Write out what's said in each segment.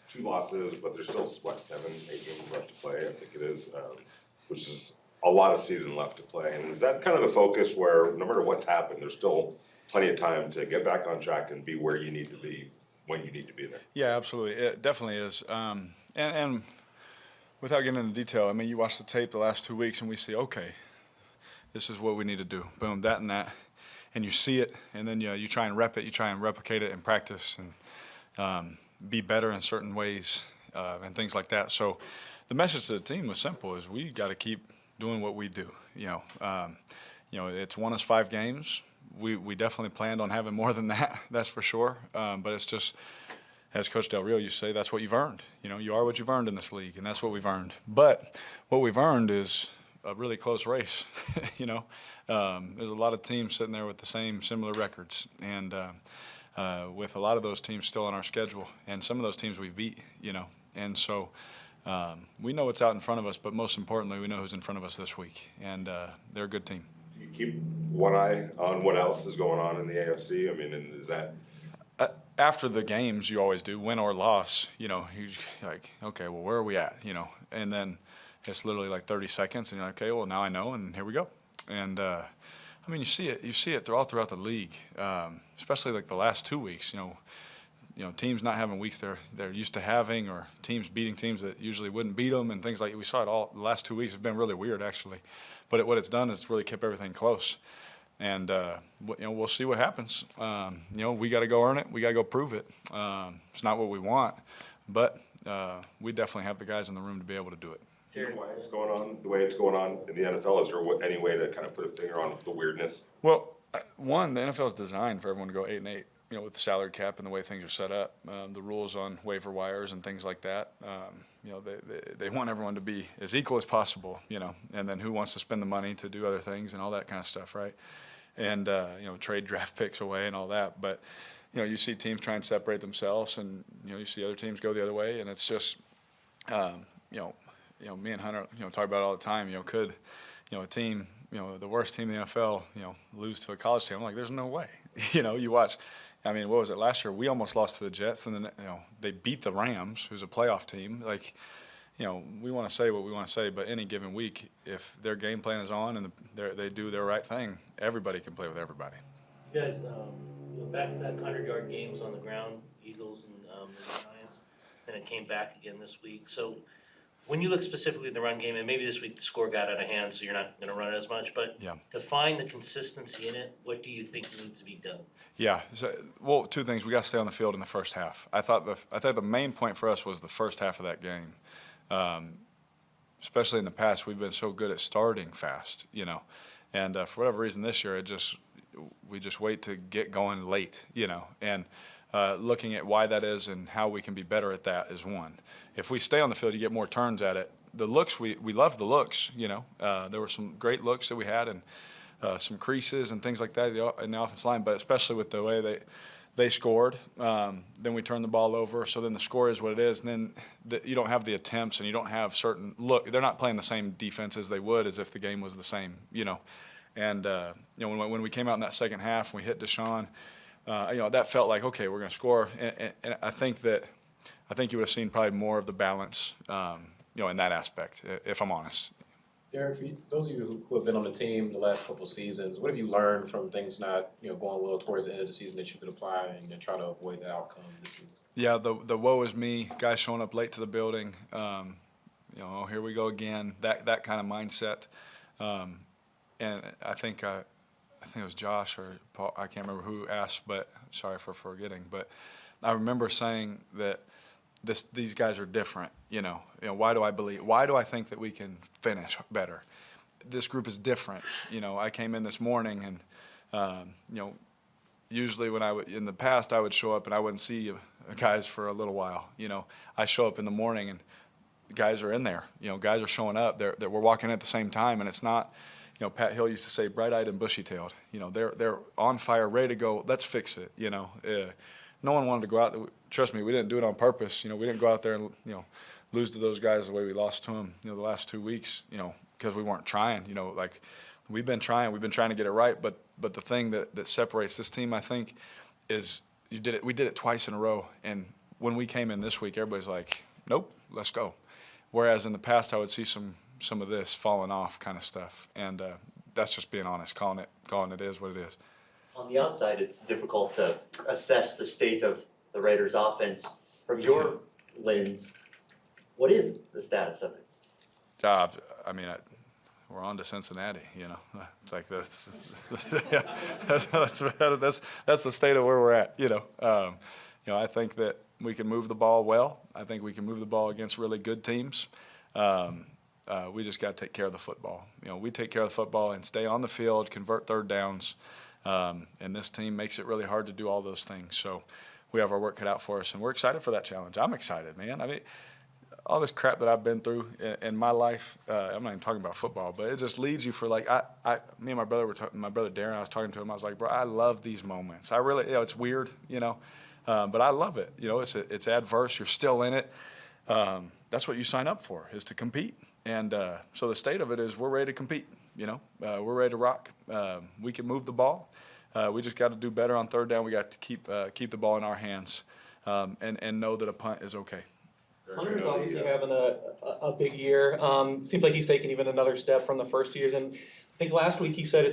2 losses, but there's still, what, 7, 8 games left to play, I think it is, which is a lot of season left to play. And is that kind of the focus where no matter what's happened, there's still plenty of time to get back on track and be where you need to be when you need to be there? Yeah, absolutely. It definitely is. And without getting into detail, I mean, you watch the tape the last 2 weeks and we see, okay, this is what we need to do. Boom, that and that. And you see it, and then you try and rep it, you try and replicate it in practice and be better in certain ways and things like that. So the message to the team was simple: is we got to keep doing what we do. It's won us 5 games. We definitely planned on having more than that. That's for sure. But it's just, as Coach Del Rio used to say, that's what you've earned. You are what you've earned in this league, and that's what we've earned. But what we've earned is a really close race. There's a lot of teams sitting there with the similar records, and with a lot of those teams still on our schedule, and some of those teams we've beat. And so we know what's out in front of us, but most importantly, we know who's in front of us this week, and they're a good team. Do you keep one eye on what else is going on in the AFC? I mean, and is that after the games, you always do, win or loss. You're like, okay, well, where are we at? And then it's literally like 30 seconds, and you're like, okay, well, now I know, and here we go. And I mean, you see it throughout the league, especially like the last 2 weeks. Teams not having weeks they're used to having, or teams beating teams that usually wouldn't beat them, and things like we saw it all the last 2 weeks. It's been really weird, actually. But what it's done is really kept everything close. And we'll see what happens. We got to go earn it. We got to go prove it. It's not what we want, but we definitely have the guys in the room to be able to do it. why it's going on the way it's going on in the NFL? Is there any way to kind of put a finger on the weirdness? Well, one, the NFL is designed for everyone to go 8-8. With the salary cap and the way things are set up, the rules on waiver wires and things like that. They want everyone to be as equal as possible. And then who wants to spend the money to do other things and all that kind of stuff, right? And trade draft picks away and all that. But you see teams try and separate themselves, and you see other teams go the other way, and it's just me and Hunter talk about it all the time. Could a team the worst team in the NFL lose to a college team? I'm like, there's no way. You watch. I mean, what was it last year? We almost lost to the Jets, and then they beat the Rams, who's a playoff team. Like, we want to say what we want to say, but any given week, if their game plan is on and they do their right thing, everybody can play with everybody. You guys, back-to-back 100-yard games on the ground, Eagles and the Giants, and it came back again this week. So when you look specifically at the run game, and maybe this week the score got out of hand, so you're not going to run it as much, but Yeah. to find the consistency in it, what do you think needs to be done? Yeah. Well, 2 things. We got to stay on the field in the first half. I thought the main point for us was the first half of that game. Especially in the past, we've been so good at starting fast, and for whatever reason this year, we just wait to get going late, and looking at why that is and how we can be better at that is one. If we stay on the field, you get more turns at it. The looks, we love the looks, there were some great looks that we had, and some creases and things like that in the offensive line, but especially with the way they scored, then we turned the ball over, so then the score is what it is, and then you don't have the attempts, and you don't have certain look. They're not playing the same defense as they would as if the game was the same, And when we came out in that second half, and we hit DeSean, that felt like, okay, we're going to score, and I think you would have seen probably more of the balance, in that aspect, if I'm honest. Derek, for those of you who have been on the team the last couple of seasons, what have you learned from things not going well towards the end of the season that you could apply and try to avoid the outcome this season? Yeah, the woe is me, guys showing up late to the building, here we go again, that kind of mindset. And I think it was Josh or Paul, I can't remember who asked, but sorry for forgetting. But I remember saying that these guys are different. Why do I think that we can finish better? This group is different. I came in this morning, and usually in the past I would show up and I wouldn't see guys for a little while. I show up in the morning and guys are in there. Guys are showing up. We're walking at the same time, and it's not. Pat Hill used to say bright-eyed and bushy-tailed. They're on fire, ready to go. Let's fix it. No one wanted to go out. Trust me, we didn't do it on purpose. We didn't go out there and lose to those guys the way we lost to them. The last 2 weeks. Because we weren't trying. Like we've been trying to get it right. But the thing that separates this team, I think, is we did it twice in a row, and when we came in this week, everybody's like, nope, let's go. Whereas in the past, I would see some of this falling off kind of stuff, and that's just being honest, calling it is what it is. On the outside, it's difficult to assess the state of the Raiders' offense from your lens. What is the status of it? We're on to Cincinnati, like that's the state of where we're at, I think that we can move the ball well. I think we can move the ball against really good teams. We just got to take care of the football. We take care of the football and stay on the field, convert third downs, and this team makes it really hard to do all those things. So we have our work cut out for us, and we're excited for that challenge. I'm excited, man. I mean, all this crap that I've been through in my life, I'm not even talking about football, but it just leads you for me and my brother my brother Darren, I was talking to him, I was like, bro, I love these moments. I really, it's weird, but I love it. It's adverse, you're still in it. That's what you sign up for, is to compete. And so the state of it is we're ready to compete, we're ready to rock. We can move the ball. We just got to do better on third down. We got to keep the ball in our hands and know that a punt is okay. Hunter's obviously having a big year. Seems like he's taken even another step from the first years. And I think last week he said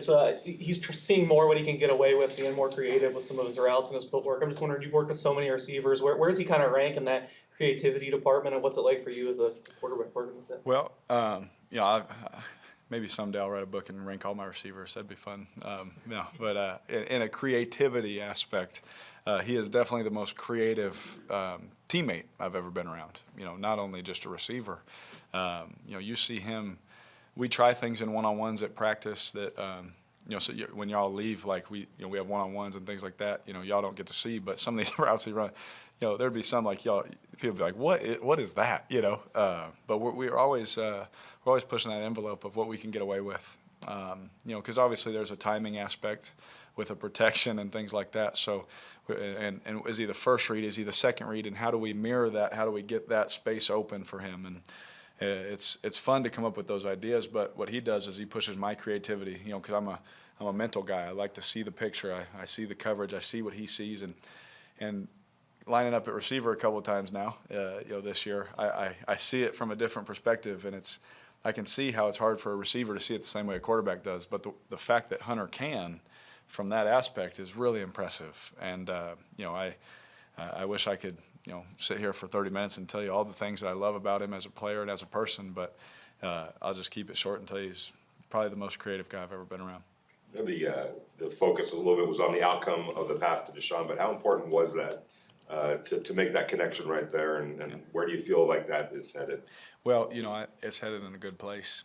he's seeing more what he can get away with, being more creative with some of his routes and his footwork. I'm just wondering, you've worked with so many receivers. Where does he kind of rank in that creativity department, and what's it like for you as a quarterback working with that? Well, maybe someday I'll write a book and rank all my receivers. That'd be fun. But in a creativity aspect, he is definitely the most creative teammate I've ever been around. Not only just a receiver. You see him. We try things in one-on-ones at practice that when y'all leave, like we have one-on-ones and things like that. Y'all don't get to see, but some of these routes he run, there'd be some like y'all. People be like, what is that? But we're always pushing that envelope of what we can get away with. Because obviously there's a timing aspect with a protection and things like that. So, and is he the first read? Is he the second read? And how do we mirror that? How do we get that space open for him? And it's fun to come up with those ideas. But what he does is he pushes my creativity. Because I'm a mental guy. I like to see the picture. I see the coverage. I see what he sees. And lining up at receiver a couple of times now, this year, I see it from a different perspective, and I can see how it's hard for a receiver to see it the same way a quarterback does. But the fact that Hunter can, from that aspect, is really impressive. And I wish I could sit here for 30 minutes and tell you all the things that I love about him as a player and as a person. But I'll just keep it short and tell you he's probably the most creative guy I've ever been around. The focus a little bit was on the outcome of the pass to DeSean, but how important was that to make that connection right there, and where do you feel like that is headed? Well, it's headed in a good place.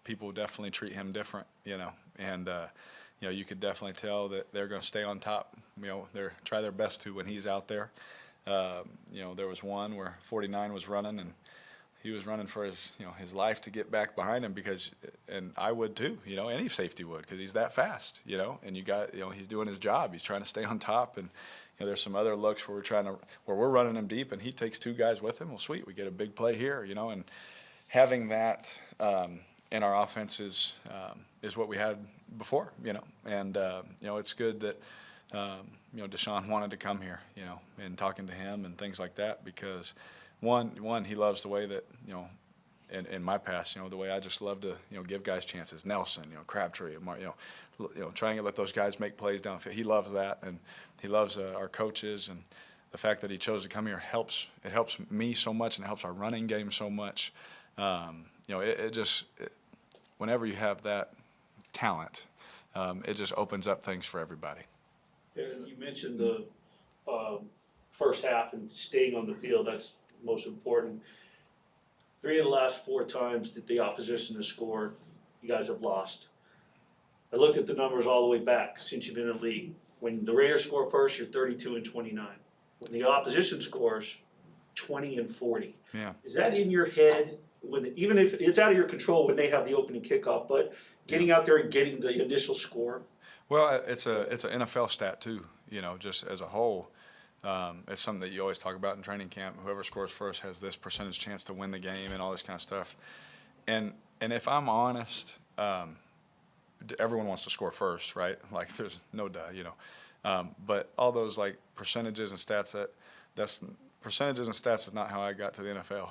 People definitely treat him different, and you could definitely tell that they're going to stay on top. They try their best to when he's out there. There was one where 49 was running, and he was running for his life to get back behind him and I would too, any safety would, because he's that fast, and he's doing his job. He's trying to stay on top, and there's some other looks where we're running him deep, and he takes two guys with him. Well, sweet, we get a big play here, and having that in our offense is what we had before, and it's good that DeSean wanted to come here, and talking to him and things like that, because one he loves the way that in my past, the way I just love to give guys chances. Nelson, Crabtree, trying to let those guys make plays downfield. He loves that, and he loves our coaches, and the fact that he chose to come here helps me so much, and it helps our running game so much. Whenever you have that talent, it just opens up things for everybody. You mentioned the first half and staying on the field. That's most important. 3 of the last 4 times that the opposition has scored, you guys have lost. I looked at the numbers all the way back since you've been in the league. When the Raiders score first, you're 32-29. When the opposition scores, 20-40. Yeah. Is that in your head? Even if it's out of your control when they have the opening kickoff, but getting out there and getting the initial score. Well, it's an NFL stat too. Just as a whole. It's something that you always talk about in training camp. Whoever scores first has this percentage chance to win the game and all this kind of stuff. And if I'm honest, everyone wants to score first, right? Like there's no doubt, But all those like percentages and stats, percentages and stats is not how I got to the NFL.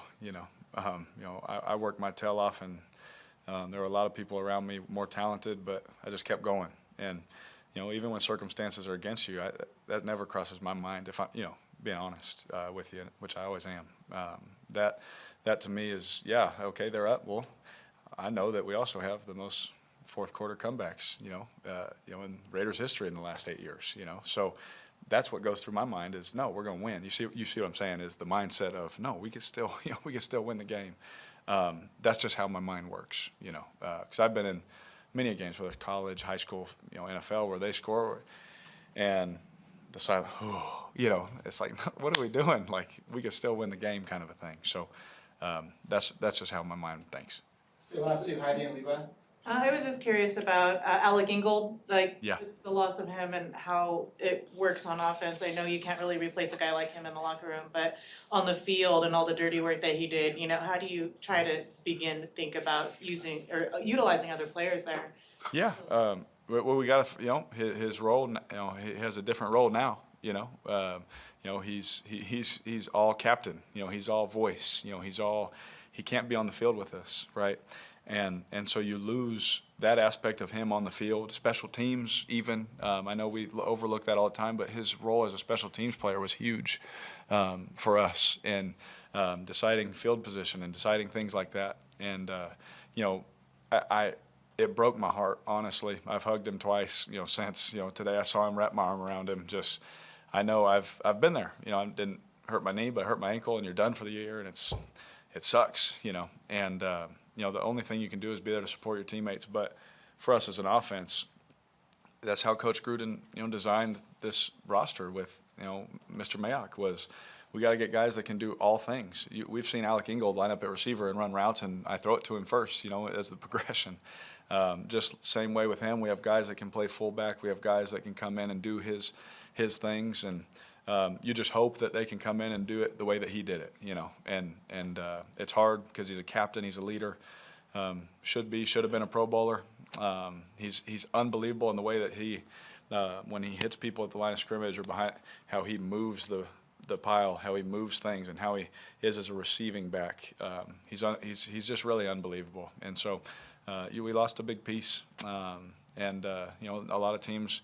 I worked my tail off, and there were a lot of people around me more talented, but I just kept going. And even when circumstances are against you, that never crosses my mind. If I, being honest with you, which I always am, that to me is, yeah, okay, they're up. Well, I know that we also have the most fourth quarter comebacks, in Raiders history in the last 8 years, So that's what goes through my mind is, no, we're going to win. You see what I'm saying is the mindset of, no, we can still, we can still win the game. That's just how my mind works, because I've been in many games, whether it's college, high school, NFL, where they score and the silent, it's like, what are we doing? Like, we could still win the game kind of a thing. So that's just how my mind thinks. So last two, Heidi and Levi. I was just curious about Alec Ingold, Yeah. the loss of him and how it works on offense. I know you can't really replace a guy like him in the locker room, but on the field and all the dirty work that he did, how do you try to begin to think about using or utilizing other players there? Yeah. Well, we got to, his role. He has a different role now. He's all captain. He's all voice. He can't be on the field with us, right? And so you lose that aspect of him on the field, special teams even. I know we overlook that all the time, but his role as a special teams player was huge for us in deciding field position and deciding things like that. And it broke my heart, honestly. I've hugged him twice, since today I saw him, wrap my arm around him. Just, I know I've been there. I didn't hurt my knee, but I hurt my ankle, and you're done for the year, and it sucks, And the only thing you can do is be there to support your teammates. But for us as an offense, that's how Coach Gruden, designed this roster with, Mr. Mayock was, we got to get guys that can do all things. We've seen Alec Ingold line up at receiver and run routes, and I throw it to him first, as the progression. Just same way with him. We have guys that can play fullback. We have guys that can come in and do his things, and you just hope that they can come in and do it the way that he did it, And it's hard because he's a captain, he's a leader. Should have been a Pro Bowler. He's unbelievable in the way that he, when he hits people at the line of scrimmage or behind, how he moves the pile, how he moves things, and how he is as a receiving back. He's just really unbelievable. And so we lost a big piece, and a lot of teams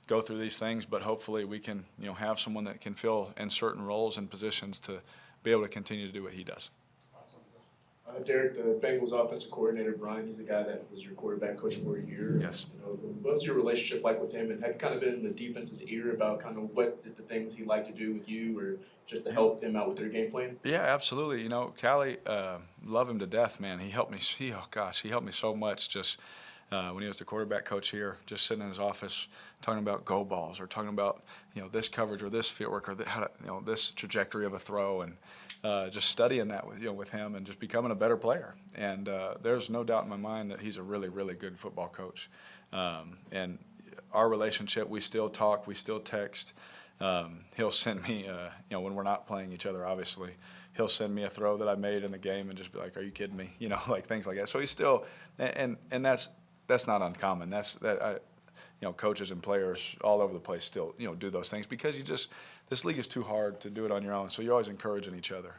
go through these things, but hopefully we can have someone that can fill in certain roles and positions to be able to continue to do what he does. Derek, the Bengals offensive coordinator, Brian, he's a guy that was your quarterback coach for a year. Yes. What's your relationship like with him, and have you kind of been in the defense's ear about kind of what is the things he'd like to do with you or just to help them out with their game plan? Yeah, absolutely. Callie, love him to death, man. He helped me. He helped me so much. Just when he was the quarterback coach here, just sitting in his office talking about go balls or talking about this coverage or this field work or this trajectory of a throw, and just studying that with him and just becoming a better player. And there's no doubt in my mind that he's a really, really good football coach. And our relationship, we still talk, we still text. He'll send me, when we're not playing each other, obviously, he'll send me a throw that I made in the game and just be like, "Are you kidding me?" Like things like that. So he's still, and that's not uncommon. Coaches and players all over the place still, do those things because this league is too hard to do it on your own. So you're always encouraging each other,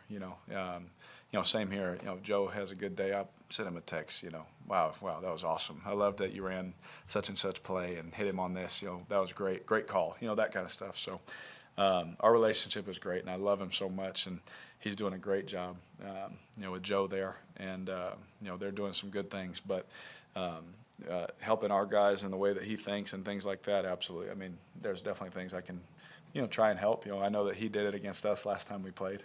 same here. Joe has a good day. I send him a text, wow, that was awesome. I love that you ran such and such play and hit him on this, that was great call, that kind of stuff. So our relationship is great, and I love him so much, and he's doing a great job, with Joe there, and they're doing some good things, but helping our guys in the way that he thinks and things like that, absolutely. I mean, there's definitely things I can, try and help. I know that he did it against us last time we played,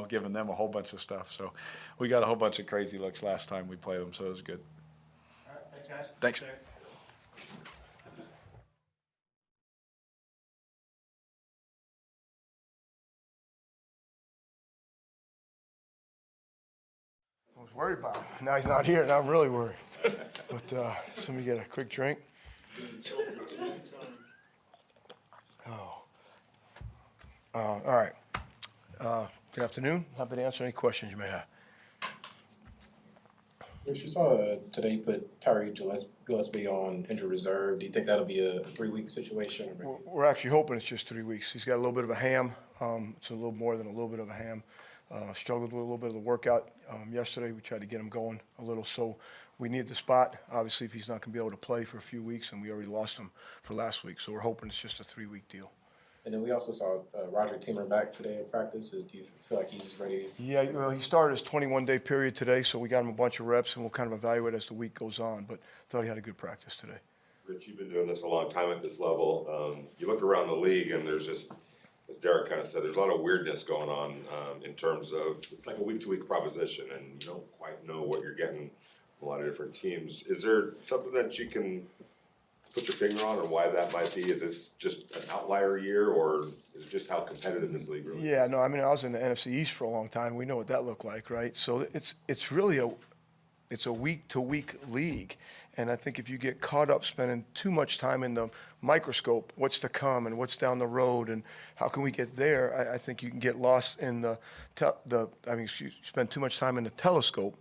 giving them a whole bunch of stuff. So we got a whole bunch of crazy looks last time we played them, so it was good. All right, thanks, guys. Thanks. I was worried about him. Now he's not here, and I'm really worried. But let me get a quick drink. All right. Good afternoon. Happy to answer any questions you may have. Rich, you saw today you put Tyree Gillespie on injured reserve. Do you think that'll be a 3-week situation? We're actually hoping it's just 3 weeks. He's got a little bit of a ham. It's a little more than a little bit of a ham. Struggled with a little bit of the workout yesterday. We tried to get him going a little, so we need the spot. Obviously, if he's not going to be able to play for a few weeks, and we already lost him for last week, so we're hoping it's just a 3-week deal. And then we also saw Roger Teamer back today at practice. Do you feel like he's ready? Yeah, well, he started his 21-day period today, so we got him a bunch of reps, and we'll kind of evaluate as the week goes on, but thought he had a good practice today. Rich, you've been doing this a long time at this level. You look around the league and there's just, as Derek kind of said, there's a lot of weirdness going on in terms of, it's like a week-to-week proposition and you don't quite know what you're getting from a lot of different teams. Is there something that you can put your finger on or why that might be? Is this just an outlier year or is it just how competitive this league really is? Yeah, no, I mean, I was in the NFC East for a long time. We know what that looked like, right? So it's really a week-to-week league. And I think if you get caught up spending too much time in the microscope, what's to come and what's down the road and how can we get there, I think you can get lost in spend too much time in the telescope,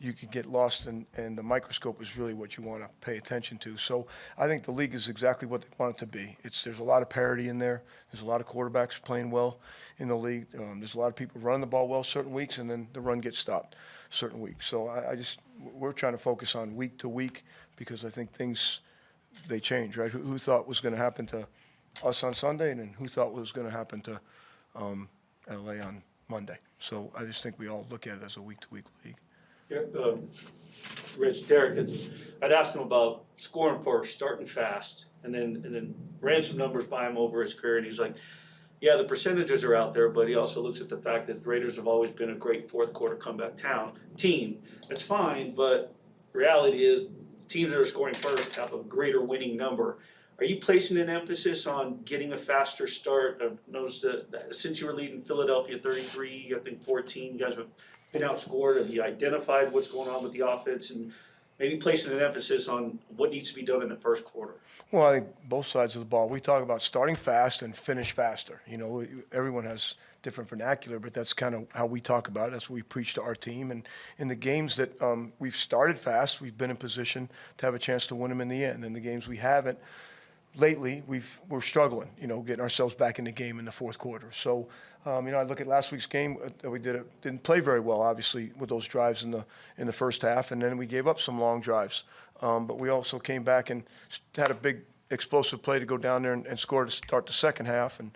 you can get lost in the microscope is really what you want to pay attention to. So I think the league is exactly what they want it to be. There's a lot of parity in there. There's a lot of quarterbacks playing well in the league. There's a lot of people running the ball well certain weeks, and then the run gets stopped certain weeks. So we're trying to focus on week to week because I think they change, right? Who thought was going to happen to us on Sunday, and then who thought was going to happen to LA on Monday? So I just think we all look at it as a week to week league. Yeah, Rich, Derek, I'd asked him about scoring first, starting fast, and then ran some numbers by him over his career, and he's like, yeah, the percentages are out there, but he also looks at the fact that the Raiders have always been a great fourth quarter comeback team. That's fine, but reality is teams that are scoring first have a greater winning number. Are you placing an emphasis on getting a faster start? I've noticed that since you were leading Philadelphia 33, I think 14, you guys have been outscored. Have you identified what's going on with the offense and maybe placing an emphasis on what needs to be done in the first quarter? Well, I think both sides of the ball. We talk about starting fast and finish faster. You know, everyone has different vernacular, but that's kind of how we talk about it. That's what we preach to our team. And in the games that we've started fast, we've been in position to have a chance to win them in the end. In the games we haven't, lately, we're struggling, getting ourselves back in the game in the fourth quarter. So, I look at last week's game that we didn't play very well, obviously, with those drives in the first half, and then we gave up some long drives. But we also came back and had a big explosive play to go down there and score to start the second half, and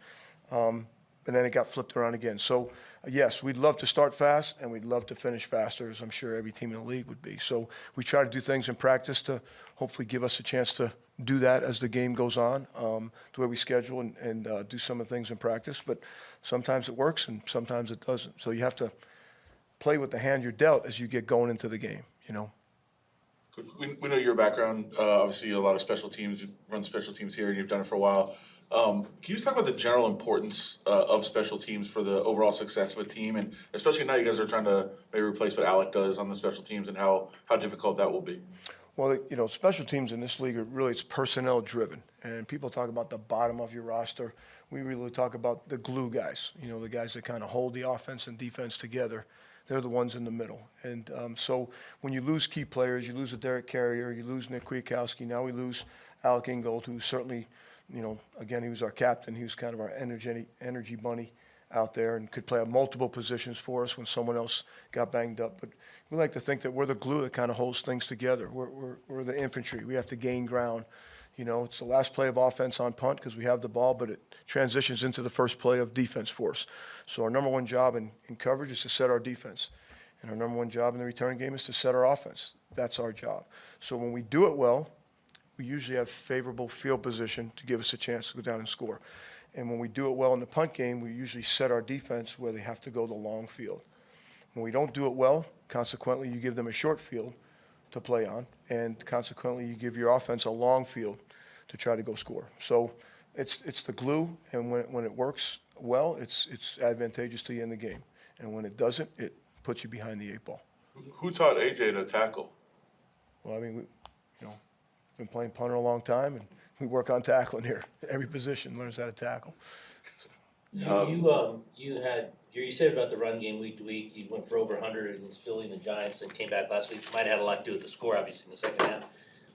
then it got flipped around again. So, yes, we'd love to start fast, and we'd love to finish faster, as I'm sure every team in the league would be. So we try to do things in practice to hopefully give us a chance to do that as the game goes on, the way we schedule and do some of the things in practice. But sometimes it works and sometimes it doesn't. So you have to play with the hand you're dealt as you get going into the game, We know your background, obviously a lot of special teams, you run special teams here and you've done it for a while. Can you just talk about the general importance of special teams for the overall success of a team? And especially now you guys are trying to maybe replace what Alec does on the special teams and how difficult that will be. Well, special teams in this league it's personnel driven. And people talk about the bottom of your roster. We really talk about the glue guys, the guys that kind of hold the offense and defense together. They're the ones in the middle. And so when you lose key players, you lose a Derek Carrier, you lose Nick Kwiatkowski, now we lose Alec Ingold, who certainly, again, he was our captain. He was kind of our energy bunny out there and could play multiple positions for us when someone else got banged up. But we like to think that we're the glue that kind of holds things together. We're the infantry. We have to gain ground. It's the last play of offense on punt because we have the ball, but it transitions into the first play of defense for us. So our number one job in coverage is to set our defense. And our number one job in the return game is to set our offense. That's our job. So when we do it well, we usually have favorable field position to give us a chance to go down and score. And when we do it well in the punt game, we usually set our defense where they have to go the long field. When we don't do it well, consequently, you give them a short field to play on, and consequently, you give your offense a long field to try to go score. So it's the glue, and when it works well, it's advantageous to you in the game. And when it doesn't, it puts you behind the 8 ball. Who taught AJ to tackle? Well, I mean, we've been playing punter a long time, and we work on tackling here. Every position learns how to tackle. You said about the run game week to week, you went for over 100 against Philly and the Giants and came back last week. Might have had a lot to do with the score, obviously, in the second half.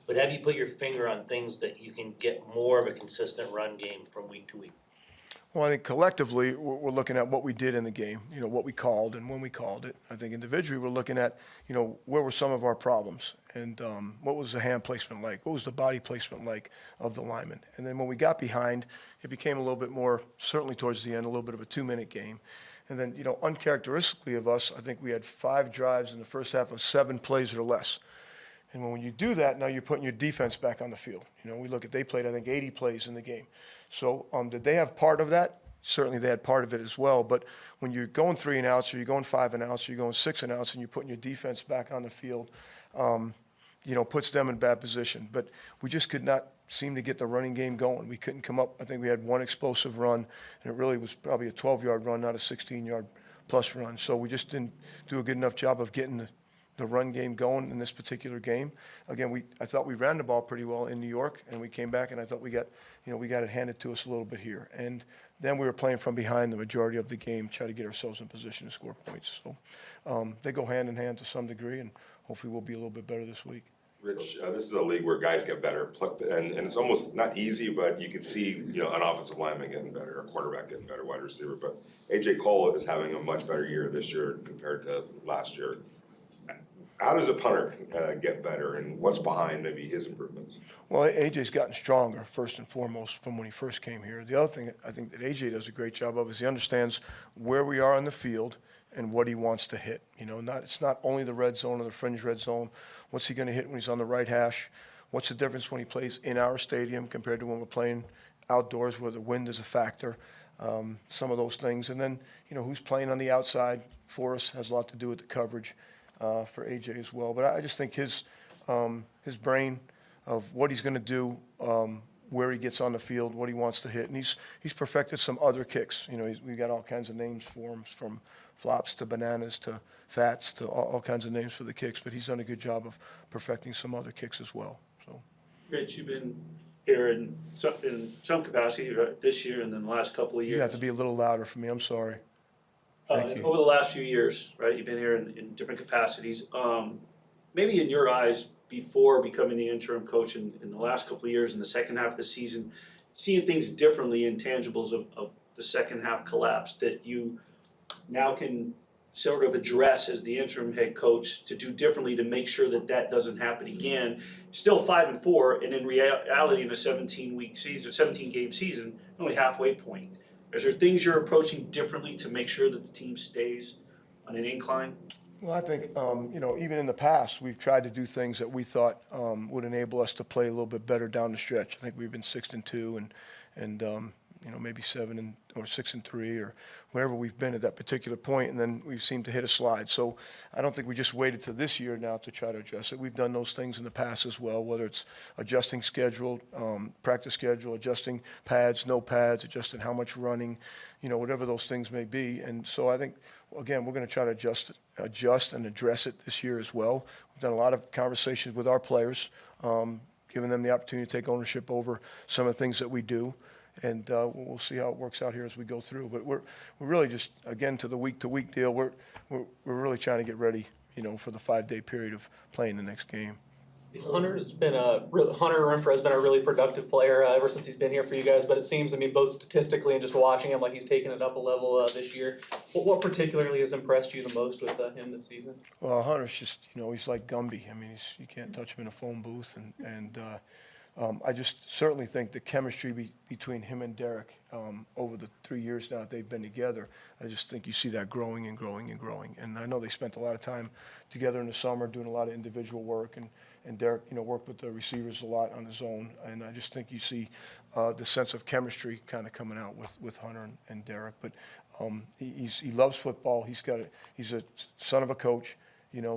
But have you put your finger on things that you can get more of a consistent run game from week to week? Well, I think collectively, we're looking at what we did in the game, what we called and when we called it. I think individually, we're looking at, where were some of our problems and what was the hand placement like? What was the body placement like of the linemen? And then when we got behind, it became a little bit more, certainly towards the end, a little bit of a 2-minute game. And then, uncharacteristically of us, I think we had 5 drives in the first half of 7 plays or less. And when you do that, now you're putting your defense back on the field. We look at, they played, I think, 80 plays in the game. So did they have part of that? Certainly they had part of it as well. But when you're going 3 and outs, or you're going 5 and outs, or you're going 6 and outs, and you're putting your defense back on the field, puts them in bad position. But we just could not seem to get the running game going. We couldn't come up. I think we had one explosive run, and it really was probably a 12-yard run, not a 16-yard plus run. So we just didn't do a good enough job of getting the run game going in this particular game. Again, I thought we ran the ball pretty well in New York, and we came back, and I thought we got it handed to us a little bit here. And then we were playing from behind the majority of the game, try to get ourselves in position to score points. So they go hand in hand to some degree, and hopefully we'll be a little bit better this week. Rich, this is a league where guys get better, and it's almost not easy, but you can see, an offensive lineman getting better, a quarterback getting better, wide receiver. But A.J. Cole is having a much better year this year compared to last year. How does a punter get better, and what's behind maybe his improvements? Well, A.J.'s gotten stronger, first and foremost, from when he first came here. The other thing I think that A.J. does a great job of is he understands where we are on the field and what he wants to hit. It's not only the red zone or the fringe red zone. What's he going to hit when he's on the right hash? What's the difference when he plays in our stadium compared to when we're playing outdoors where the wind is a factor? Some of those things. And then, who's playing on the outside for us has a lot to do with the coverage. For AJ as well, but I just think his brain of what he's going to do, where he gets on the field, what he wants to hit, and he's perfected some other kicks. We got all kinds of names for him, from flops to bananas to fats to all kinds of names for the kicks. But he's done a good job of perfecting some other kicks as well. So, Rich, you've been here in some capacity this year and then the last couple of years. You have to be a little louder for me. I'm sorry. Thank you. Over the last few years, right, you've been here in different capacities. Maybe in your eyes, before becoming the interim coach in the last couple of years, in the second half of the season, seeing things differently, intangibles of the second half collapse that you now can sort of address as the interim head coach to do differently to make sure that doesn't happen again. Still 5-4, and in reality, in a 17-game season, only halfway point. Is there things you're approaching differently to make sure that the team stays on an incline? Well, I think, even in the past, we've tried to do things that we thought would enable us to play a little bit better down the stretch. I think we've been 6-2 and maybe 7 or 6-3 or wherever we've been at that particular point, and then we've seemed to hit a slide. So I don't think we just waited to this year now to try to address it. We've done those things in the past as well, whether it's adjusting schedule, practice schedule, adjusting pads, no pads, adjusting how much running, whatever those things may be. And so I think, again, we're going to try to adjust and address it this year as well. We've done a lot of conversations with our players, giving them the opportunity to take ownership over some of the things that we do. And we'll see how it works out here as we go through. But we're really just, again, to the week-to-week deal, we're really trying to get ready, for the 5-day period of playing the next game. Hunter Renfrow has been a really productive player ever since he's been here for you guys. But it seems, both statistically and just watching him, like he's taken it up a level this year. What particularly has impressed you the most with him this season? Well, Hunter's just, he's like Gumby. You can't touch him in a phone booth, and I just certainly think the chemistry between him and Derek over the 3 years now that they've been together, I just think you see that growing and growing and growing. And I know they spent a lot of time together in the summer doing a lot of individual work, and Derek, worked with the receivers a lot on his own. And I just think you see the sense of chemistry kind of coming out with Hunter and Derek. But he loves football. He's a son of a coach,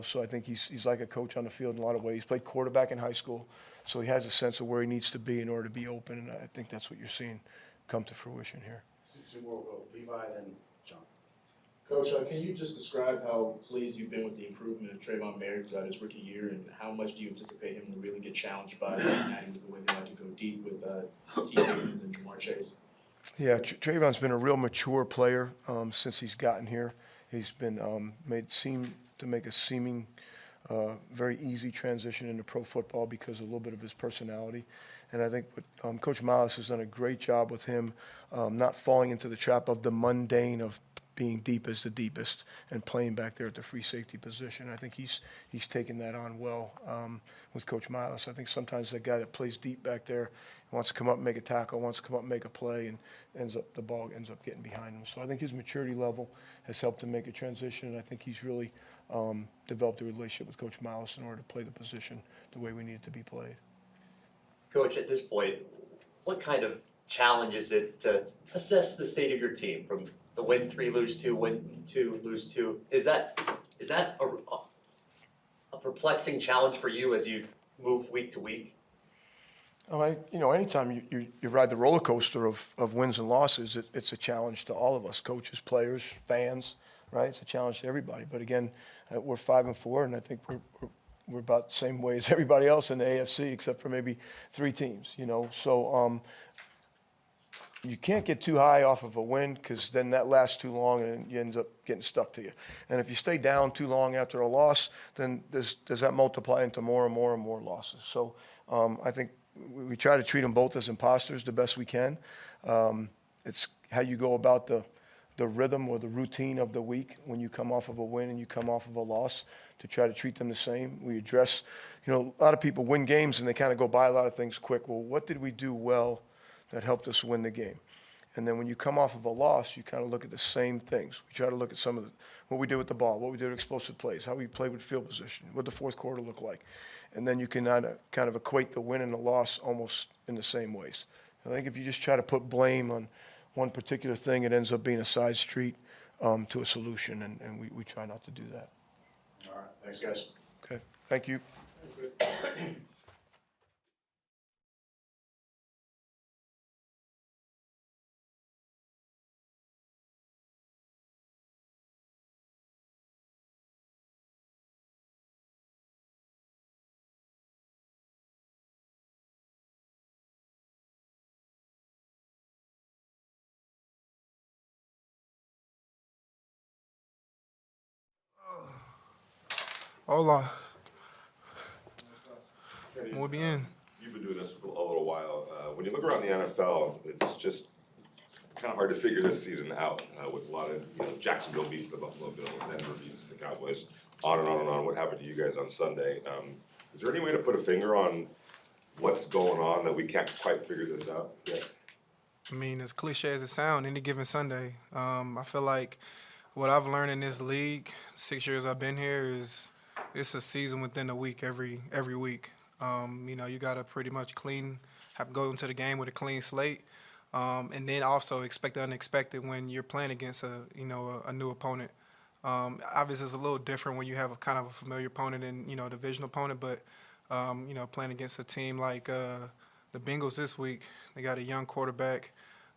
so I think he's like a coach on the field in a lot of ways. He's played quarterback in high school. So he has a sense of where he needs to be in order to be open, and I think that's what you're seeing come to fruition here. So we'll go Levi, then John. Coach, can you just describe how pleased you've been with the improvement of Trayvon Mullen throughout his rookie year, and how much do you anticipate him to really get challenged by Cincinnati with the way they like to go deep with T. Higgins and Jamar Chase? Yeah, Trayvon's been a real mature player since he's gotten here. He's been make a seeming very easy transition into pro football because of a little bit of his personality. And I think Coach Miles has done a great job with him not falling into the trap of the mundane of being deep as the deepest and playing back there at the free safety position. I think he's taken that on well with Coach Miles. I think sometimes that guy that plays deep back there wants to come up and make a tackle, wants to come up and make a play, and the ball ends up getting behind him. So I think his maturity level has helped him make a transition, and I think he's really developed a relationship with Coach Miles in order to play the position the way we need it to be played. Coach, at this point, what kind of challenge is it to assess the state of your team from the win 3, lose 2, win 2, lose 2? Is that a perplexing challenge for you as you move week to week? Anytime you ride the roller coaster of wins and losses, it's a challenge to all of us, coaches, players, fans, right? It's a challenge to everybody. But again, we're 5-4, and I think we're about the same way as everybody else in the AFC, except for maybe 3 teams. So you can't get too high off of a win because then that lasts too long and you end up getting stuck to you. And if you stay down too long after a loss, then does that multiply into more and more and more losses? So I think we try to treat them both as imposters the best we can. It's how you go about the rhythm or the routine of the week when you come off of a win and you come off of a loss, to try to treat them the same. We address, a lot of people win games and they kind of go by a lot of things quick. Well, what did we do well that helped us win the game? And then when you come off of a loss, you kind of look at the same things. We try to look at some of what we did with the ball, what we did with explosive plays, how we played with field position, what the fourth quarter looked like. And then you can kind of equate the win and the loss almost in the same ways. I think if you just try to put blame on one particular thing, it ends up being a side street to a solution, and we try not to do that. All right, thanks, guys. Okay, thank you. Hola. Muy bien. You've been doing this for a little while. When you look around the NFL, it's just kind of hard to figure this season out with a lot of, Jacksonville beats the Buffalo Bills, Denver beats the Cowboys, on and on and on. What happened to you guys on Sunday? Is there any way to put a finger on what's going on that we can't quite figure this out yet? I mean, as cliche as it sounds, any given Sunday, I feel like what I've learned in this league, 6 years I've been here, is it's a season within a week every week. You got to pretty much have to go into the game with a clean slate, and then also expect the unexpected when you're playing against a new opponent. Obviously, it's a little different when you have a kind of a familiar opponent and divisional opponent, but playing against a team like the Bengals this week, they got a young quarterback.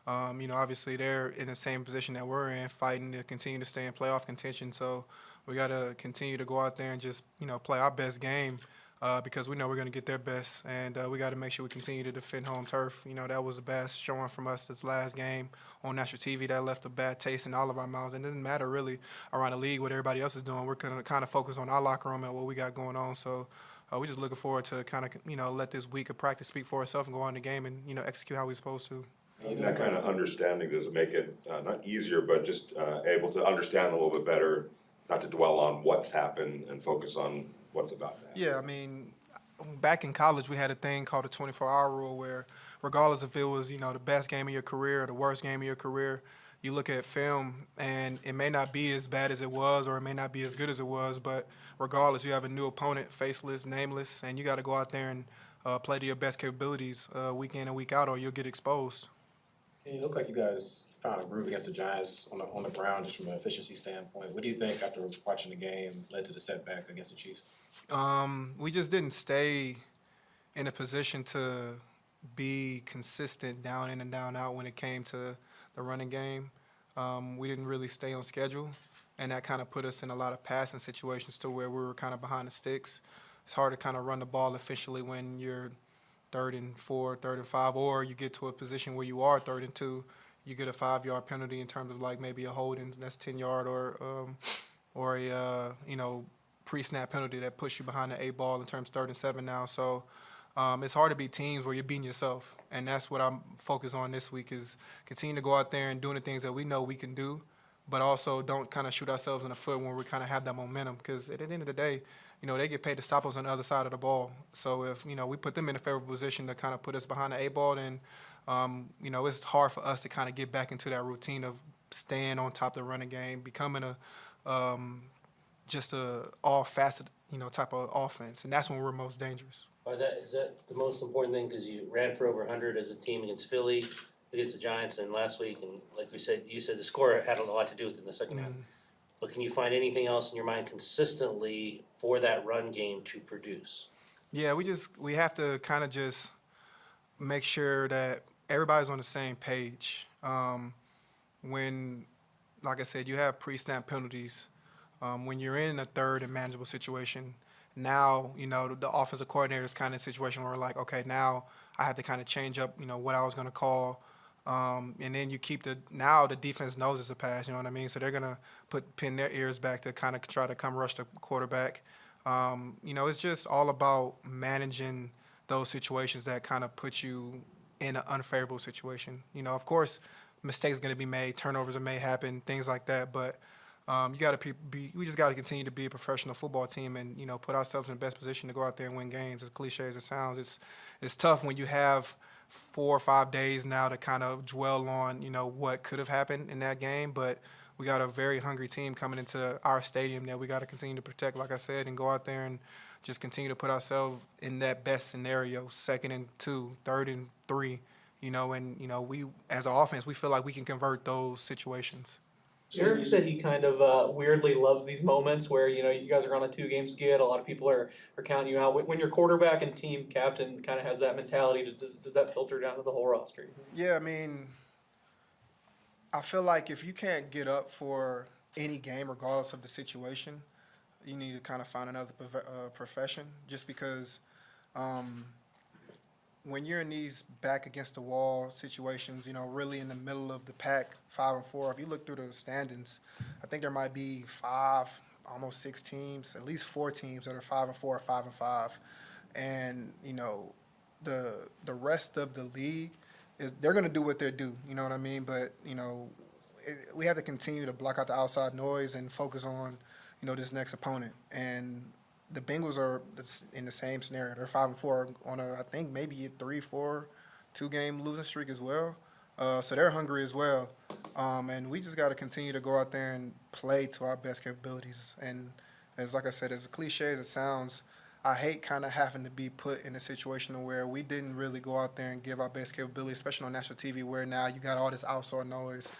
Obviously they're in the same position that we're in, fighting to continue to stay in playoff contention. So we got to continue to go out there and just, play our best game because we know we're going to get their best. And we got to make sure we continue to defend home turf. That was the best showing from us this last game on national TV. That left a bad taste in all of our mouths. And it doesn't matter really around the league what everybody else is doing. We're going to kind of focus on our locker room and what we got going on. So we're just looking forward to kind of, let this week of practice speak for itself and go on the game and, execute how we're supposed to. And that kind of understanding, does it make it not easier, but just able to understand a little bit better, not to dwell on what's happened and focus on what's about to happen? Yeah, I mean, back in college, we had a thing called the 24-hour rule where regardless if it was, the best game of your career or the worst game of your career, you look at film and it may not be as bad as it was or it may not be as good as it was, but regardless, you have a new opponent, faceless, nameless, and you got to go out there and play to your best capabilities week in and week out or you'll get exposed. And you look like you guys found a groove against the Giants on the ground just from an efficiency standpoint. What do you think after watching the game led to the setback against the Chiefs? We just didn't stay in a position to be consistent down in and down out when it came to the running game. We didn't really stay on schedule, and that kind of put us in a lot of passing situations to where we were kind of behind the sticks. It's hard to kind of run the ball efficiently when you're 3rd and 4, 3rd and 5, or you get to a position where you are 3rd and 2. you get a 5-yard penalty in terms of like maybe a holding that's 10-yard or a pre-snap penalty that puts you behind the 8 ball in terms of 3rd and 7 now. So it's hard to beat teams where you're beating yourself, and that's what I'm focused on this week is continue to go out there and doing the things that we know we can do, but also don't kind of shoot ourselves in the foot when we kind of have that momentum, because at the end of the day, they get paid to stop us on the other side of the ball. So if, we put them in a favorable position to kind of put us behind the 8 ball, then, it's hard for us to kind of get back into that routine of staying on top of the running game, becoming just a all-facet, type of offense. And that's when we're most dangerous. Is that the most important thing, because you ran for over 100 as a team against Philly, against the Giants, and last week, and like you said the score had a lot to do with it in the second half. But can you find anything else in your mind consistently for that run game to produce? Yeah, we have to kind of just make sure that everybody's on the same page. When, like I said, you have pre-snap penalties, when you're in a 3rd and manageable situation, now, the offensive coordinator is kind of in a situation where we're like, okay, now I have to kind of change up, what I was going to call. And then you keep the defense knows it's a pass, you know what I mean? So they're going to pin their ears back to kind of try to come rush the quarterback. It's just all about managing those situations that kind of put you in an unfavorable situation. Of course, mistakes are going to be made, turnovers may happen, things like that, but we just got to continue to be a professional football team and, put ourselves in the best position to go out there and win games. As cliche as it sounds, it's tough when you have 4 or 5 days now to kind of dwell on, what could have happened in that game. But we got a very hungry team coming into our stadium that we got to continue to protect, like I said, and go out there and just continue to put ourselves in that best scenario, 2nd and 2, 3rd and 3, we, as an offense, we feel like we can convert those situations. Eric said he kind of weirdly loves these moments where, you guys are on a 2-game skid. A lot of people are counting you out. When your quarterback and team captain kind of has that mentality, does that filter down to the whole roster? Yeah, I mean, I feel like if you can't get up for any game, regardless of the situation, you need to kind of find another profession, just because when you're in these back against the wall situations, really in the middle of the pack, 5 and 4, if you look through the standings, I think there might be 5, almost 6 teams, at least 4 teams that are 5 and 4 or 5 and 5. And, the rest of the league they're going to do what they do, you know what I mean? But, we have to continue to block out the outside noise and focus on, this next opponent. And the Bengals are in the same scenario. They're 5 and 4 on I think maybe a 3-4 2-game losing streak as well. So they're hungry as well. And we just got to continue to go out there and play to our best capabilities. And like I said, as cliche as it sounds, I hate kind of having to be put in a situation where we didn't really go out there and give our best capability, especially on national TV, where now you got all this outside noise.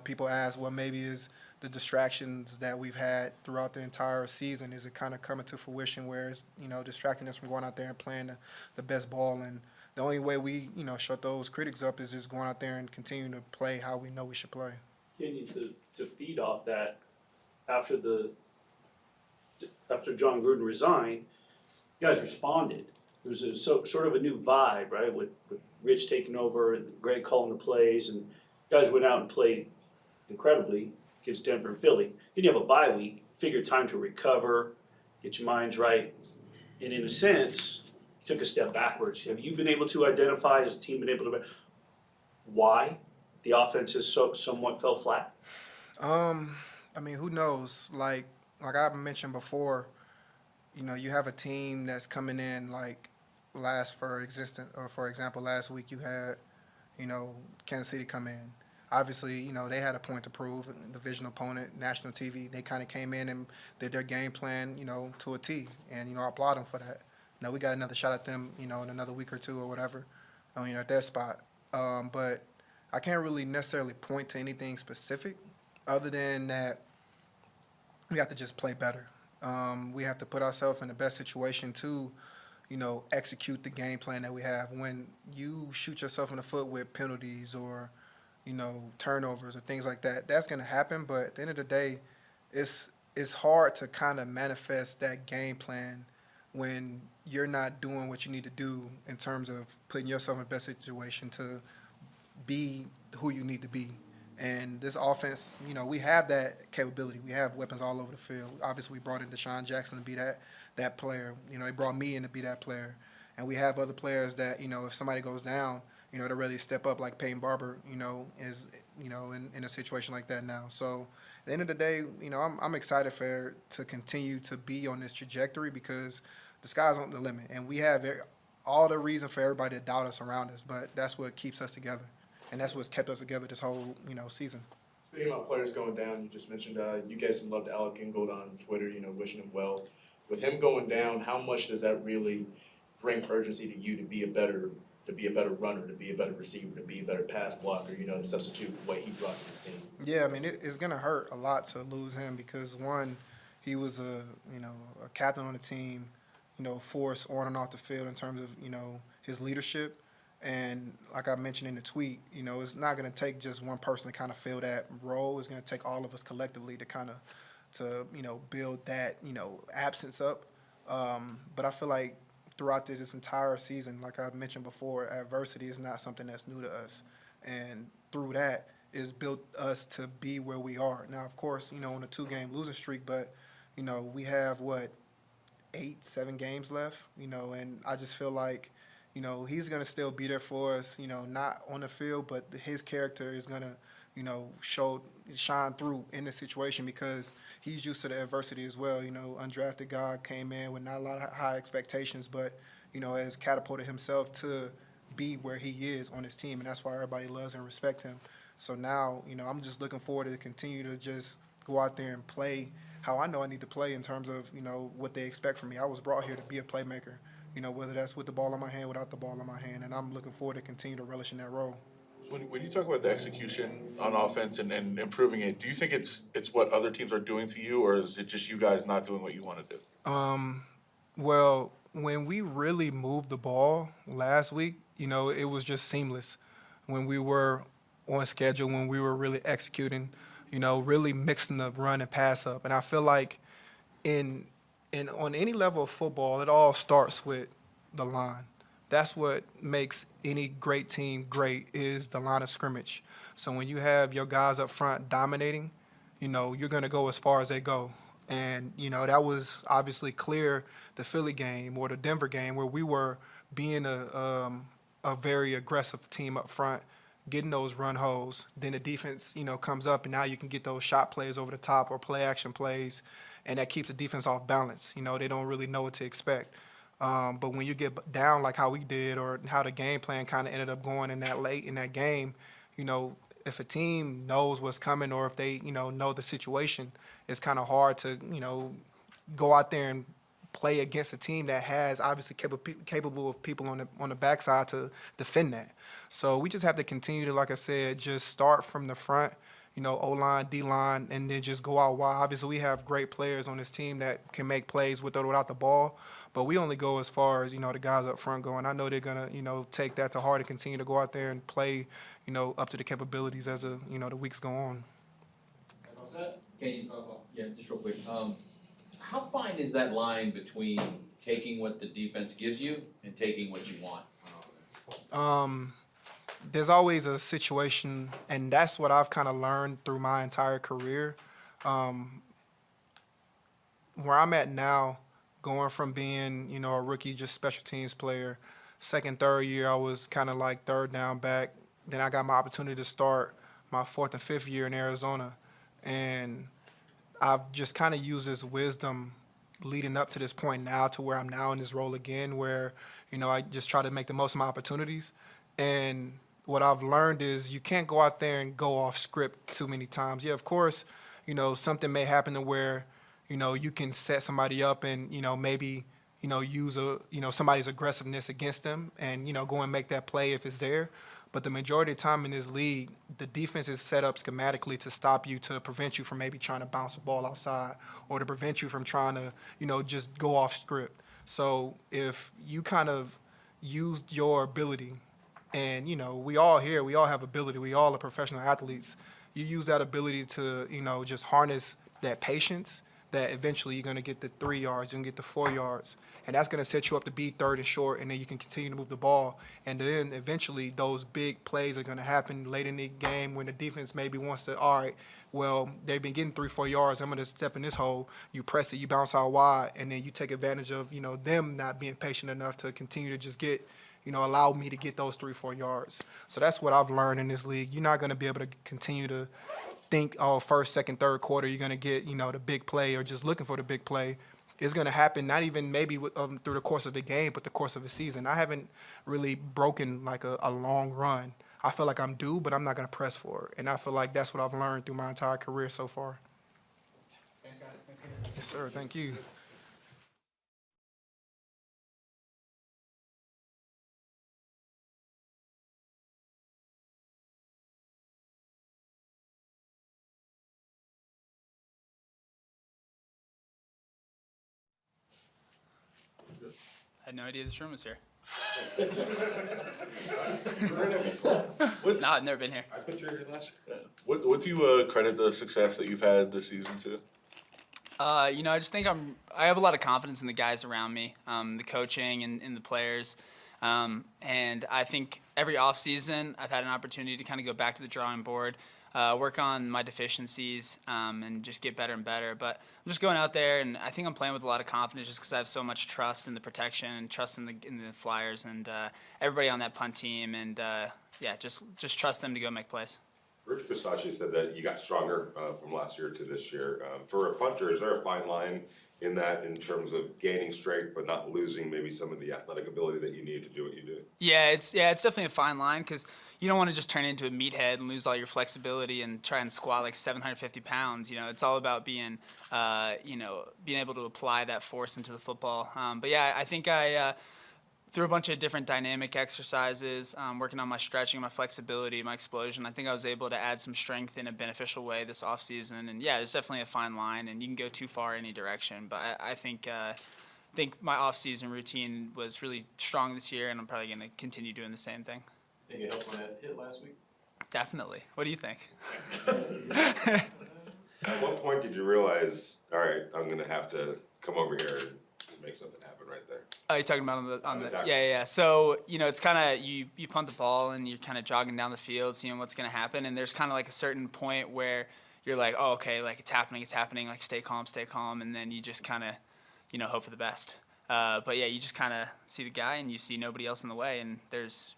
People ask, well, maybe is the distractions that we've had throughout the entire season, is it kind of coming to fruition where it's, distracting us from going out there and playing the best ball? And the only way we, shut those critics up is just going out there and continuing to play how we know we should play. Kenyan, to feed off that, after John Gruden resigned, you guys responded. There was sort of a new vibe, right, with Rich taking over and Greg calling the plays, and you guys went out and played incredibly against Denver and Philly. Then you have a bye week, figure time to recover, get your minds right, and in a sense, took a step backwards. Have you been able to identify, as a team been able to, why the offense has somewhat fell flat? Who knows? Like I mentioned before, you have a team that's coming in for example, last week you had, Kansas City come in. Obviously, they had a point to prove, division opponent, national TV. They kind of came in and did their game plan, to a T. And, I applaud them for that. Now we got another shot at them, in another week or two or whatever, at their spot. But I can't really necessarily point to anything specific other than that we have to just play better. We have to put ourselves in the best situation to, execute the game plan that we have. When you shoot yourself in the foot with penalties or, turnovers or things like that, that's going to happen. But at the end of the day, it's hard to kind of manifest that game plan when you're not doing what you need to do in terms of putting yourself in the best situation to be who you need to be. And this offense, you know, we have that capability. We have weapons all over the field. Obviously, we brought in DeSean Jackson to be that player. You know, they brought me in to be that player. And we have other players that, you know, if somebody goes down, you know, to really step up, like Peyton Barber, you know, is, you know, in a situation like that now. So at the end of the day, you know, I'm excited to continue to be on this trajectory because the sky's on the limit. And we have all the reason for everybody to doubt us around us, but that's what keeps us together. And that's what's kept us together this whole, you know, season. Speaking about players going down, you just mentioned you gave some love to Alec Ingold on Twitter, you know, wishing him well. With him going down, how much does that really bring urgency to you to be a better runner, to be a better receiver, to be a better pass blocker, you know, to substitute what he brought to his team? Yeah, I mean, it's going to hurt a lot to lose him because, one, he was a captain on the team, you know, force on and off the field in terms of, you know, his leadership. And like I mentioned in the tweet, you know, it's not going to take just one person to kind of fill that role. It's going to take all of us collectively to you know, build that, you know, absence up. But I feel like throughout this entire season, like I mentioned before, adversity is not something that's new to us. And through that, it's built us to be where we are. Now, of course, you know, on a 2-game losing streak, but, you know, we have, 7 games left, you know, and I just feel like, you know, he's going to still be there for us, you know, not on the field, but his character is going to, you know, shine through in the situation because he's used to the adversity as well. You know, undrafted guy came in with not a lot of high expectations, but, you know, has catapulted himself to be where he is on his team, and that's why everybody loves and respects him. So now, you know, I'm just looking forward to continue to just go out there and play how I know I need to play in terms of, you know, what they expect from me. I was brought here to be a playmaker, you know, whether that's with the ball in my hand, without the ball in my hand, and I'm looking forward to continue to relish in that role. When you talk about the execution on offense and improving it, do you think it's what other teams are doing to you, or is it just you guys not doing what you want to do? Well, when we really moved the ball last week, you know, it was just seamless. When we were on schedule, when we were really executing, you know, really mixing the run and pass up. And I feel like on any level of football, it all starts with the line. That's what makes any great team great is the line of scrimmage. So when you have your guys up front dominating, you know, you're going to go as far as they go. And, you know, that was obviously clear the Philly game or the Denver game where we were being a very aggressive team up front, getting those run holes. Then the defense, you know, comes up and now you can get those shot plays over the top or play action plays, and that keeps the defense off balance. You know, they don't really know what to expect. But when you get down like how we did or how the game plan kind of ended up going in that late in that game, you know, if a team knows what's coming or if they, you know the situation, it's kind of hard to, you know, go out there and play against a team that has obviously capable of people on the backside to defend that. So we just have to continue to, like I said, just start from the front, you know, O-line, D-line, and then just go out wide. Obviously, we have great players on this team that can make plays with or without the ball, but we only go as far as, you know, the guys up front go. And I know they're going to, you know, take that to heart and continue to go out there and play, you know, up to the capabilities as, you know, the weeks go on. Just real quick. How fine is that line between taking what the defense gives you and taking what you want on offense? There's always a situation, and that's what I've kind of learned through my entire career. Where I'm at now, going from being, you know, a rookie, just special teams player, second, third year, I was kind of like third down back. Then I got my opportunity to start my fourth and fifth year in Arizona. And I've just kind of used this wisdom leading up to this point now to where I'm now in this role again where, you know, I just try to make the most of my opportunities. And what I've learned is you can't go out there and go off script too many times. Yeah, of course, you know, something may happen to where, you know, you can set somebody up and, you know, maybe, you know, use somebody's aggressiveness against them and, you know, go and make that play if it's there. But the majority of the time in this league, the defense is set up schematically to stop you, to prevent you from maybe trying to bounce the ball outside or to prevent you from trying to, you know, just go off script. So if you kind of used your ability, and, you know, we all have ability. We all are professional athletes. You use that ability to, you know, just harness that patience that eventually you're going to get the 3 yards, you're going to get the 4 yards. And that's going to set you up to be third and short, and then you can continue to move the ball. And then eventually those big plays are going to happen late in the game when the defense maybe wants to, all right, well, they've been getting 3-4 yards. I'm going to step in this hole. You press it, you bounce out wide, and then you take advantage of, them not being patient enough to continue to just get, allow me to get those 3-4 yards. So that's what I've learned in this league. You're not going to be able to continue to think, first, second, third quarter, you're going to get, the big play or just looking for the big play. It's going to happen not even maybe through the course of the game, but the course of the season. I haven't really broken like a long run. I feel like I'm due, but I'm not going to press for it. And I feel like that's what I've learned through my entire career so far. Thanks, guys. Thanks, Yes, sir. Thank you. I had no idea this room was here. What, No, I've never been here. I put you here last year. what do you credit the success that you've had this season to? I just think I have a lot of confidence in the guys around me, the coaching and the players. And I think every offseason I've had an opportunity to kind of go back to the drawing board, work on my deficiencies, and just get better and better. But I'm just going out there, and I think I'm playing with a lot of confidence just because I have so much trust in the protection and trust in the Flyers and everybody on that punt team. And, just trust them to go make plays. Rich Bisaccia said that you got stronger from last year to this year. For a punter, is there a fine line in that in terms of gaining strength but not losing maybe some of the athletic ability that you need to do what you do? Yeah, it's definitely a fine line because you don't want to just turn into a meathead and lose all your flexibility and try and squat like 750 pounds. It's all about being able to apply that force into the football. But yeah, I think I through a bunch of different dynamic exercises, working on my stretching, my flexibility, my explosion, I think I was able to add some strength in a beneficial way this offseason. And yeah, there's definitely a fine line, and you can go too far any direction. But I think my offseason routine was really strong this year, and I'm probably going to continue doing the same thing. Think it helped on that hit last week? Definitely. What do you think? At what point did you realize, all right, I'm going to have to come over here and make something happen right there? Oh, you're talking about on the tackle. yeah. So, it's kind of, you punt the ball and you're kind of jogging down the field, seeing what's going to happen. And there's kind of like a certain point where you're like, oh, okay, like it's happening. Like stay calm. And then you just kind of, hope for the best. But yeah, you just kind of see the guy and you see nobody else in the way. And it's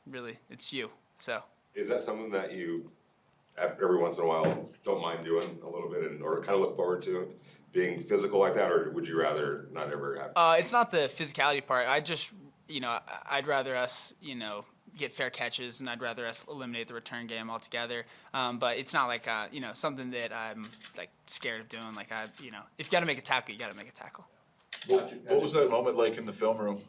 you. So. Is that something that you, every once in a while, don't mind doing a little bit or kind of look forward to? Being physical like that, or would you rather not ever have? It's not the physicality part. I just, I'd rather us, get fair catches, and I'd rather us eliminate the return game altogether. But it's not like, something that I'm like scared of doing. Like if you got to make a tackle, you got to make a tackle. What was that moment like in the film room?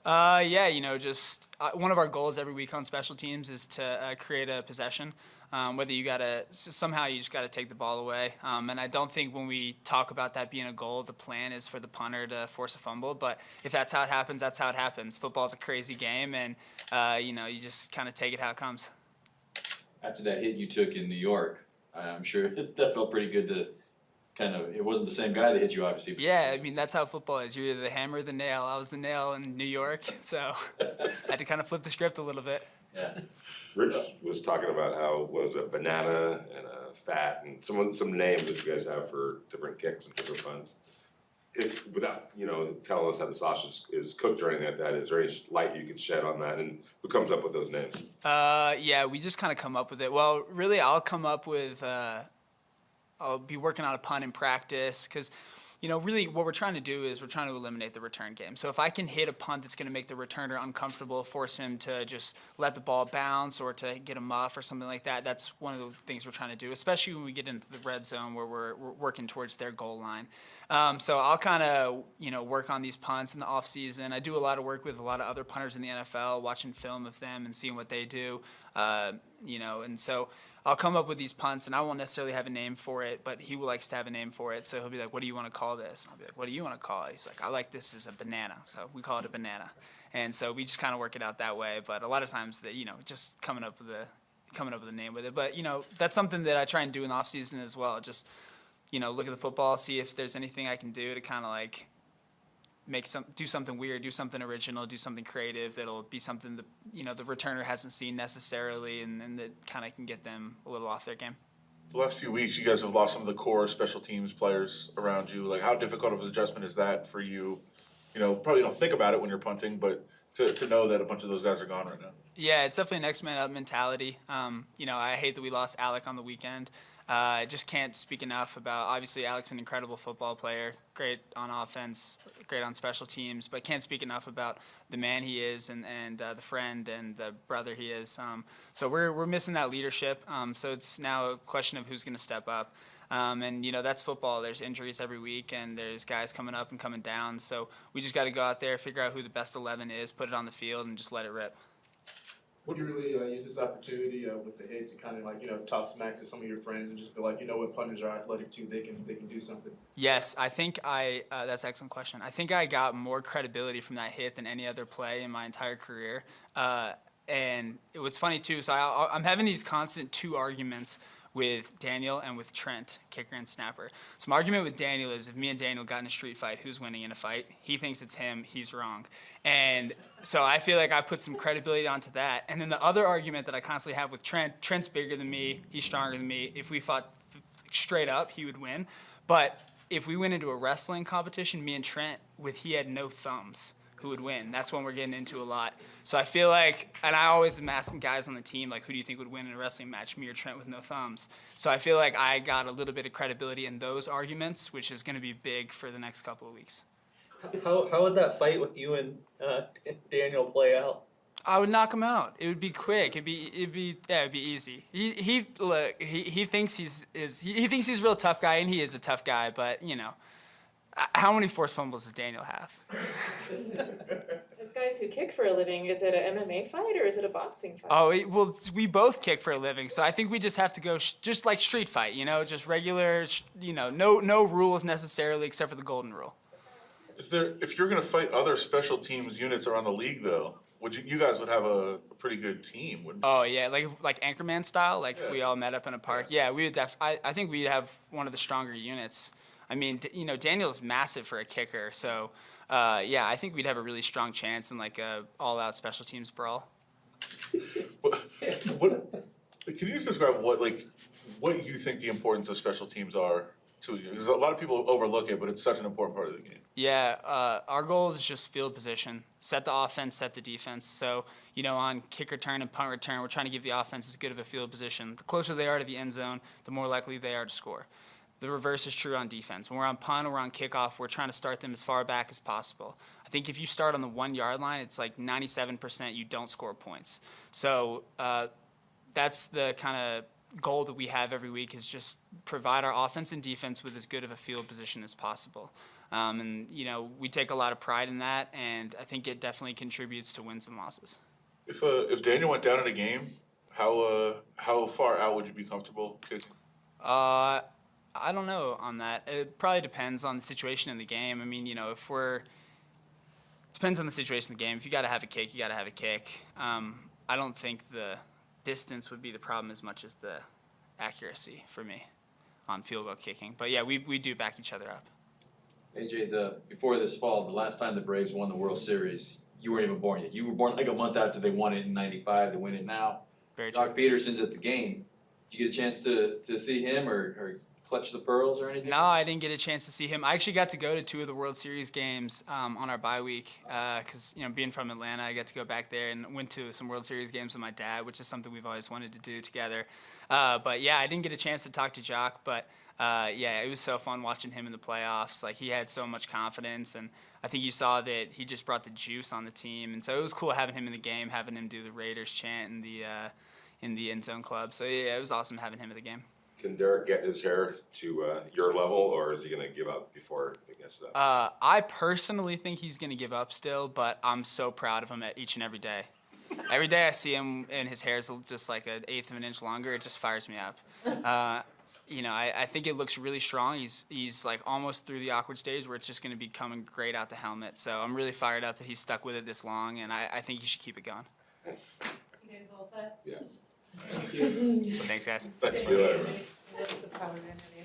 One of our goals every week on special teams is to create a possession. Whether you somehow you just gotta take the ball away. And I don't think when we talk about that being a goal, the plan is for the punter to force a fumble. But if that's how it happens, that's how it happens. Football's a crazy game, and you just kind of take it how it comes. After that hit you took in New York, I'm sure that felt pretty good to it wasn't the same guy that hit you, obviously. Yeah, I mean, that's how football is. You're either the hammer or the nail. I was the nail in New York, so I had to kind of flip the script a little bit. Yeah. Rich was talking about how was a banana and a fat and some names that you guys have for different kicks and different punts. If without telling us how the sausage is cooked or anything like that, is there any light you could shed on that? And who comes up with those names? Yeah, we just kind of come up with it. Well, really, I'll come up with. I'll be working on a punt in practice because, really what we're trying to do is we're trying to eliminate the return game. So if I can hit a punt that's going to make the returner uncomfortable, force him to just let the ball bounce or to get a muff or something like that, that's one of the things we're trying to do, especially when we get into the red zone where we're working towards their goal line. So I'll kind of, work on these punts in the off season. I do a lot of work with a lot of other punters in the NFL, watching film of them and seeing what they do, and so I'll come up with these punts, and I won't necessarily have a name for it, but he likes to have a name for it. So he'll be like, what do you want to call this? And I'll be like, what do you want to call it? He's like, I like this as a banana. So we call it a banana. And so we just kind of work it out that way. But a lot of times, just coming up with a name with it. But, that's something that I try and do in the off season as well. Just, look at the football, see if there's anything I can do to kind of like do something weird, do something original, do something creative that'll be something that, the returner hasn't seen necessarily, and that kind of can get them a little off their game. The last few weeks, you guys have lost some of the core special teams players around you. Like, how difficult of an adjustment is that for you? Probably don't think about it when you're punting, but to know that a bunch of those guys are gone right now. Yeah, it's definitely next man up mentality. I hate that we lost Alec on the weekend. I just can't speak enough about, obviously Alec's an incredible football player, great on offense, great on special teams, but can't speak enough about the man he is and the friend and the brother he is. So we're missing that leadership. So it's now a question of who's going to step up. And that's football. There's injuries every week, and there's guys coming up and coming down. So we just got to go out there, figure out who the best 11 is, put it on the field, and just let it rip. Would you really use this opportunity with the hit to kind of talk smack to some of your friends and just be like, what, punters are athletic too, they can do something? Yes, I think that's an excellent question. I think I got more credibility from that hit than any other play in my entire career. And it was funny too, so I'm having these constant two arguments with Daniel and with Trent, kicker and snapper. So my argument with Daniel is if me and Daniel got in a street fight, who's winning in a fight? He thinks it's him, he's wrong. And so I feel like I put some credibility onto that. And then the other argument that I constantly have with Trent's bigger than me, he's stronger than me. If we fought straight up, he would win. But if we went into a wrestling competition, me and Trent, he had no thumbs, who would win? That's when we're getting into a lot. So I feel like, and I always am asking guys on the team, like, who do you think would win in a wrestling match, me or Trent with no thumbs? So I feel like I got a little bit of credibility in those arguments, which is going to be big for the next couple of weeks. How would that fight with you and Daniel play out? I would knock him out. It would be quick. It'd be easy. He thinks he's a real tough guy, and he is a tough guy. But how many forced fumbles does Daniel have? As guys who kick for a living, is it an MMA fight or is it a boxing fight? Oh, we both kick for a living, so I think we just have to go just like street fight, just regular, no rules necessarily except for the golden rule. If you're going to fight other special teams units around the league, though, you guys would have a pretty good team, wouldn't you? Oh yeah, like Anchorman style, if we all met up in a park. Yeah, we would I think we'd have one of the stronger units. I mean, Daniel's massive for a kicker, so I think we'd have a really strong chance in a all-out special teams brawl. What can you just describe what you think the importance of special teams are to you? Because a lot of people overlook it, but it's such an important part of the game. Yeah, our goal is just field position, set the offense, set the defense. So, on kick return and punt return, we're trying to give the offense as good of a field position. The closer they are to the end zone, the more likely they are to score. The reverse is true on defense. When we're on punt or we're on kickoff, we're trying to start them as far back as possible. I think if you start on the 1 yard line, it's 97% you don't score points. So that's the kind of goal that we have every week, is just provide our offense and defense with as good of a field position as possible. And we take a lot of pride in that, and I think it definitely contributes to wins and losses. If Daniel went down in a game, how far out would you be comfortable kicking? I don't know on that. It probably depends on the situation in the game. I mean, depends on the situation in the game. If you got to have a kick, you got to have a kick. I don't think the distance would be the problem as much as the accuracy for me on field goal kicking. But yeah, we do back each other up. AJ, before this fall, the last time the Braves won the World Series, you weren't even born yet. You were born a month after they won it in '95. They win it now. Very Jock true. Peterson's at the game. Did you get a chance to see him or clutch the pearls or anything? No, I didn't get a chance to see him. I actually got to go to 2 of the World Series games on our bye week because, being from Atlanta, I got to go back there and went to some World Series games with my dad, which is something we've always wanted to do together. But, yeah, I didn't get a chance to talk to Jock, but, it was so fun watching him in the playoffs. He had so much confidence, and I think you saw that he just brought the juice on the team. And so it was cool having him in the game, having him do the Raiders chant in the end zone club. So, yeah, it was awesome having him in the game. Can Derek get his hair to your level, or is he going to give up before it gets that? I personally think he's going to give up still, but I'm so proud of him each and every day. Every day I see him and his hair's just like an eighth of an inch longer, it just fires me up. I think it looks really strong. He's almost through the awkward stage where it's just going to be coming great out the helmet. So I'm really fired up that he's stuck with it this long, and I think he should keep it going. You guys all set? Yes. Thanks, guys. Thanks, man. That's a power identity.